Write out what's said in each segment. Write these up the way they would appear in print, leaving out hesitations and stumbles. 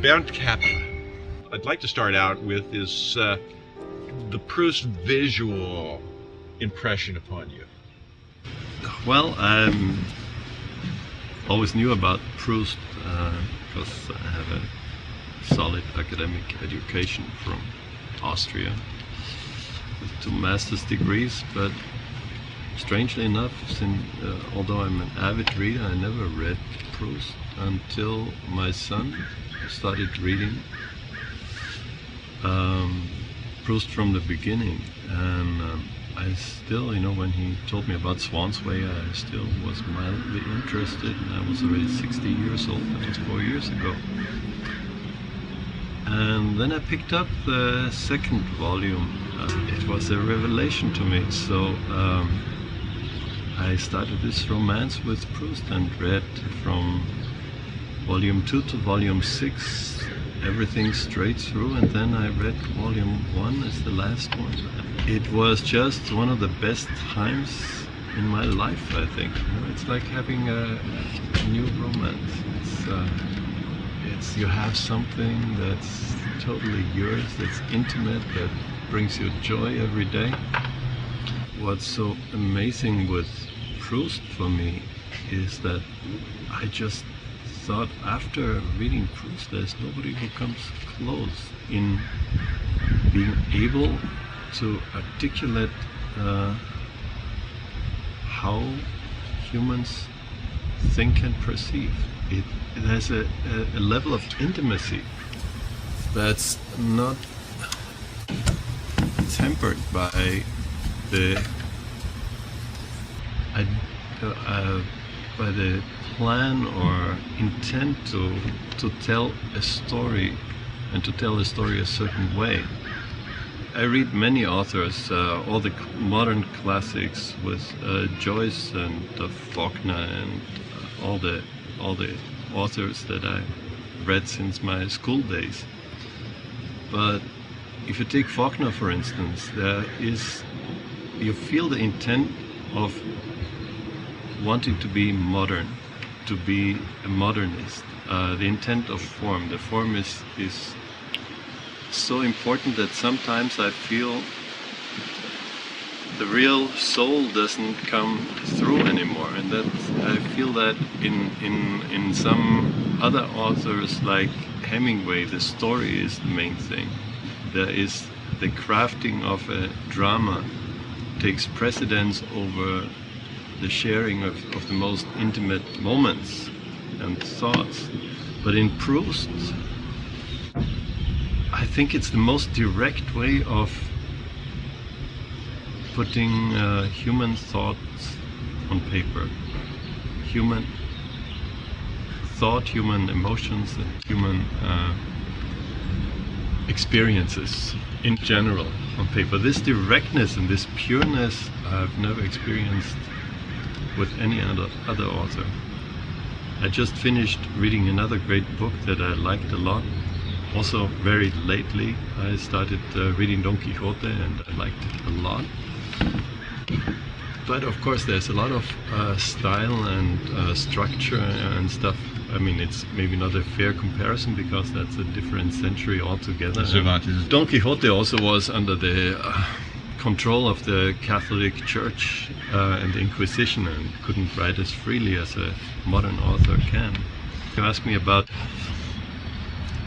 Bernt Capra. I'd like to start out with is the Proust visual impression upon you. Well, I always knew about Proust because I have a solid academic education from Austria with 2 master's degrees, but strangely enough, although I'm an avid reader, I never read Proust until my son started reading Proust from the beginning. And I still, when he told me about Swan's Way, I still was mildly interested, and I was already 60 years old. That was 4 years ago. And then I picked up the second volume. It was a revelation to me. So I started this romance with Proust and read from volume 2 to volume 6, everything straight through, and then I read volume 1 as the last one. It was just one of the best times in my life, I think. It's like having a new romance. You have something that's totally yours, that's intimate, that brings you joy every day. What's so amazing with Proust for me is that I just thought, after reading Proust, there's nobody who comes close in being able to articulate how humans think and perceive. It has a level of intimacy that's not tempered by the plan or intent to tell a story, and to tell a story a certain way. I read many authors, all the modern classics with Joyce and Faulkner and all the authors that I read since my school days. But if you take Faulkner, for instance, you feel the intent of wanting to be modern, to be a modernist. The intent of form. The form is so important that sometimes I feel the real soul doesn't come through anymore, and that I feel that in some other authors like Hemingway, the story is the main thing. There is the crafting of a drama takes precedence over the sharing of the most intimate moments and thoughts. But in Proust, I think it's the most direct way of putting human thoughts on paper. Human thought, human emotions, and human experiences in general on paper. This directness and this pureness I've never experienced with any other author. I just finished reading another great book that I liked a lot. Also very lately I started reading Don Quixote, and I liked it a lot. But of course there's a lot of style and structure and stuff. I mean, it's maybe not a fair comparison because that's a different century altogether. Don Quixote also was under the control of the Catholic Church and the Inquisition, and couldn't write as freely as a modern author can. You asked me about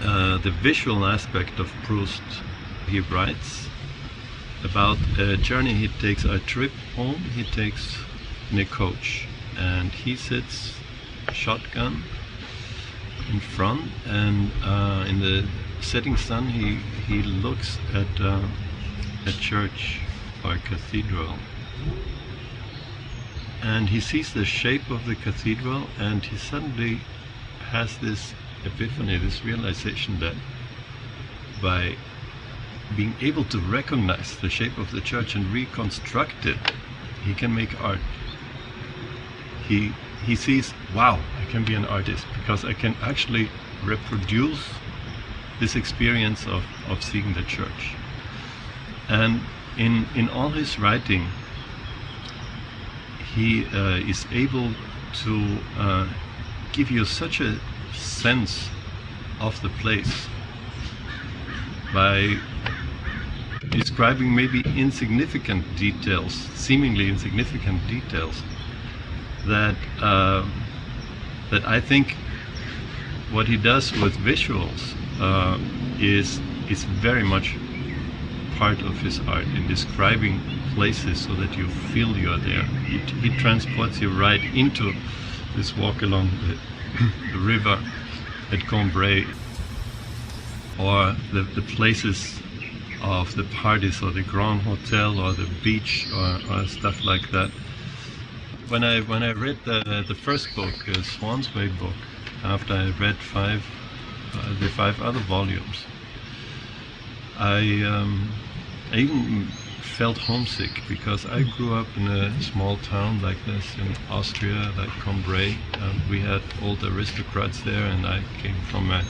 the visual aspect of Proust. He writes about a journey he takes, a trip home he takes in a coach, and he sits shotgun in front, and in the setting sun he looks at a church or a cathedral, and he sees the shape of the cathedral, and he suddenly has this epiphany, this realization that by being able to recognize the shape of the church and reconstruct it, he can make art. He sees, wow, I can be an artist because I can actually reproduce this experience of seeing the church. And in all his writing, he is able to give you such a sense of the place by describing maybe insignificant details, seemingly insignificant details, that I think what he does with visuals is very much part of his art, in describing places so that you feel you're there. He transports you right into this walk along the river at Cambrai, or the places of the parties, or the Grand Hotel, or the beach, or stuff like that. When I read the first book, Swan's Way book, after I read the 5 other volumes, I even felt homesick, because I grew up in a small town like this in Austria, like Cambrai. We had old aristocrats there, and I came from a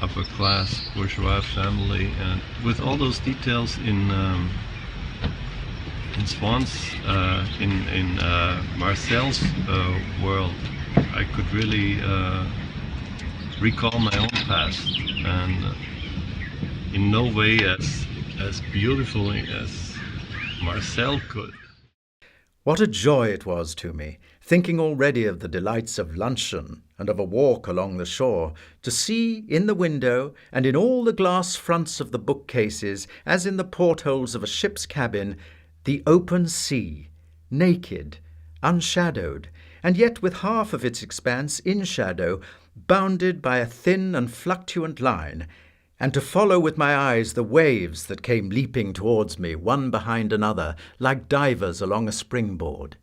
upper class bourgeois family, and with all those details in Swan's, in Marcel's world, I could really recall my own past, and in no way as beautifully as Marcel could. What a joy it was to me, thinking already of the delights of luncheon and of a walk along the shore, to see in the window and in all the glass fronts of the bookcases, as in the portholes of a ship's cabin, the open sea, naked, unshadowed, and yet with half of its expanse in shadow, bounded by a thin and fluctuant line, and to follow with my eyes the waves that came leaping towards me, one behind another, like divers along a springboard.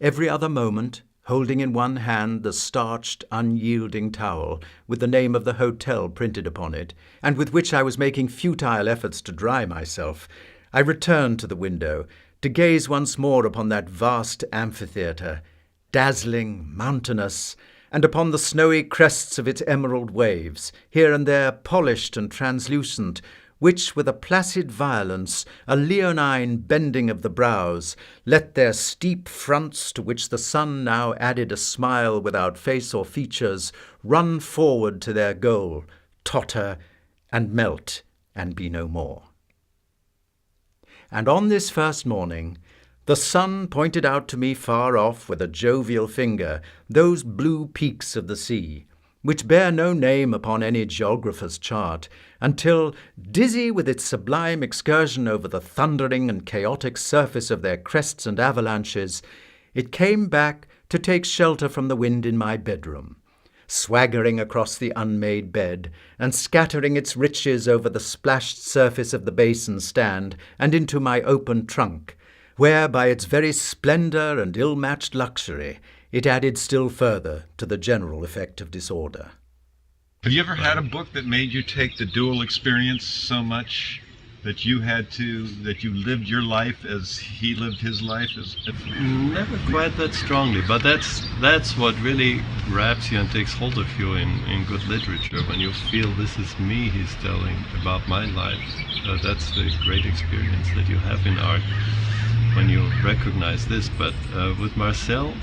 Every other moment, holding in one hand the starched, unyielding towel with the name of the hotel printed upon it, and with which I was making futile efforts to dry myself, I returned to the window to gaze once more upon that vast amphitheatre, dazzling, mountainous, and upon the snowy crests of its emerald waves, here and there polished and translucent, which, with a placid violence, a leonine bending of the brows, let their steep fronts, to which the sun now added a smile without face or features, run forward to their goal, totter, and melt, and be no more. And on this first morning, the sun pointed out to me far off with a jovial finger those blue peaks of the sea, which bear no name upon any geographer's chart, until, dizzy with its sublime excursion over the thundering and chaotic surface of their crests and avalanches, it came back to take shelter from the wind in my bedroom, swaggering across the unmade bed, and scattering its riches over the splashed surface of the basin stand and into my open trunk, where, by its very splendour and ill-matched luxury, it added still further to the general effect of disorder. Have you ever had a book that made you take the dual experience so much that you lived your life as he lived his life? Never quite that strongly, but that's what really grabs you and takes hold of you in good literature, when you feel this is me he's telling about my life. That's the great experience that you have in art, when you recognize this. But with Marcel,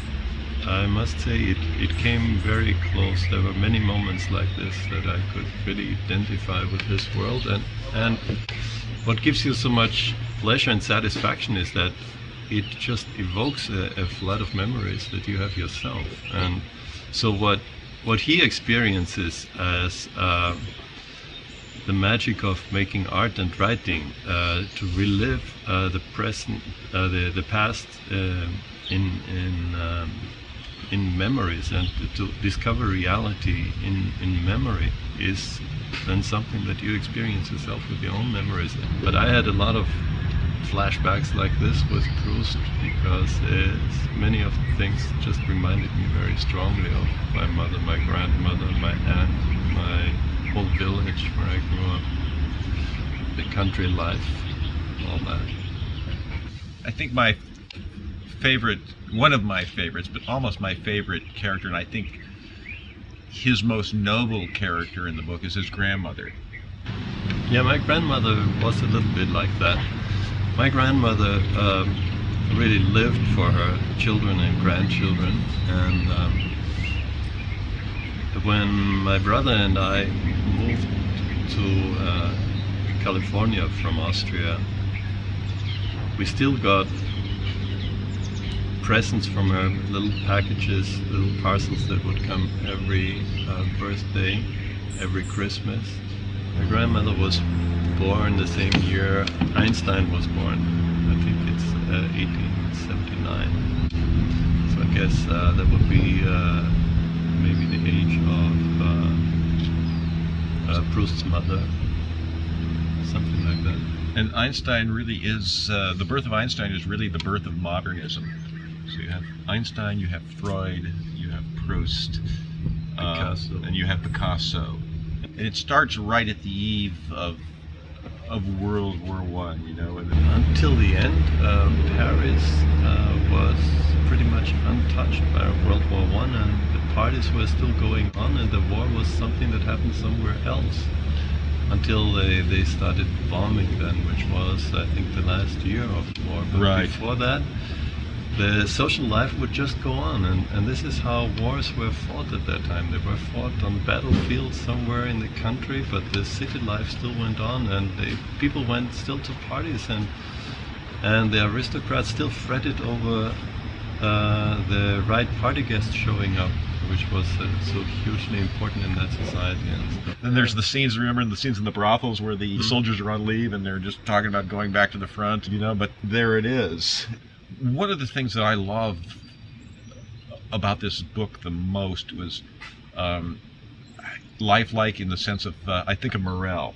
I must say it came very close. There were many moments like this that I could really identify with his world, and what gives you so much pleasure and satisfaction is that it just evokes a flood of memories that you have yourself. And so what he experiences as the magic of making art and writing, to relive the present, the past in memories, and to discover reality in memory, is then something that you experience yourself with your own memories. But I had a lot of flashbacks like this with Proust, because many of the things just reminded me very strongly of my mother, my grandmother, my aunt, my whole village where I grew up, the country life, all that. I think one of my favorites, but almost my favorite character, and I think his most noble character in the book, is his grandmother. Yeah, my grandmother was a little bit like that. My grandmother really lived for her children and grandchildren, and when my brother and I moved to California from Austria, we still got presents from her, little packages, little parcels that would come every birthday, every Christmas. My grandmother was born the same year Einstein was born. I think it's 1879. So I guess that would be maybe the age of Proust's mother, something like that. And Einstein really is, the birth of Einstein is really the birth of modernism. So you have Einstein, you have Freud, you have Proust, Picasso. and you have Picasso. And it starts right at the eve of World War I, you know. And until the end, Paris was pretty much untouched by World War I, and the parties were still going on, and the war was something that happened somewhere else. Until they started bombing then, which was, I think, the last year of the war. But right. Before that, the social life would just go on, and this is how wars were fought at that time. They were fought on battlefields somewhere in the country, but the city life still went on, and people went still to parties, and the aristocrats still fretted over the right party guests showing up, which was so hugely important in that society. And then there's the scenes, remember the scenes in the brothels where the soldiers are on leave and they're just talking about going back to the front, you know, but there it is. One of the things that I loved about this book the most was lifelike in the sense of, I think of Morel.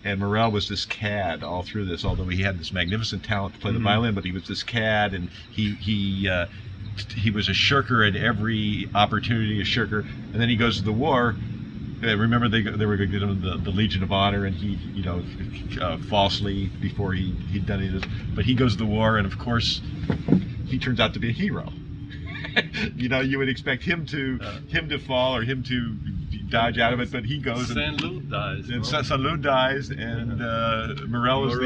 And Morel was this cad all through this, although he had this magnificent talent to play the violin, but he was this cad, and he was a shirker at every opportunity, a shirker, and then he goes to the war. Remember, they were going to get him the Legion of Honor, and he, you know, falsely before he'd done it. But he goes to the war, and of course, he turns out to be a hero. You know, you would expect him to fall or him to dodge out of it, but he goes. Saint-Loup dies. And Saint-Loup dies, and Morel is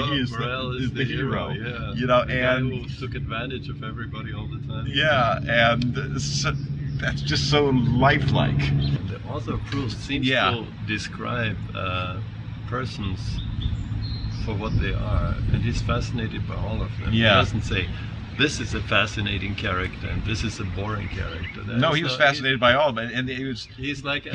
the hero. Yeah. You know, the and guy who took advantage of everybody all the time. Yeah, and so, that's just so lifelike. The author Proust seems to describe persons for what they are, and he's fascinated by all of them. He doesn't say, this is a fascinating character and this is a boring character. No, he was fascinated by all of them, and he was fascinated.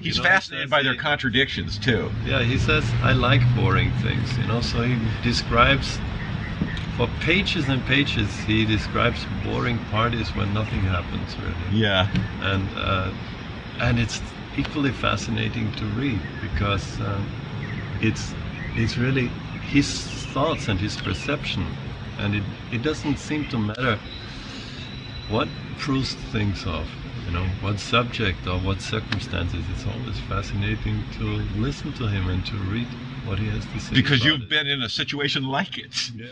He's fascinated by their contradictions too. Yeah, he says, I like boring things, you know. So he describes, for pages and pages, he describes boring parties when nothing happens really. Yeah, and it's equally fascinating to read because it's really his thoughts and his perception. And it doesn't seem to matter what Proust thinks of, you know, what subject or what circumstances. It's always fascinating to listen to him and to read what he has to say. Because you've been in a situation like it. Yeah.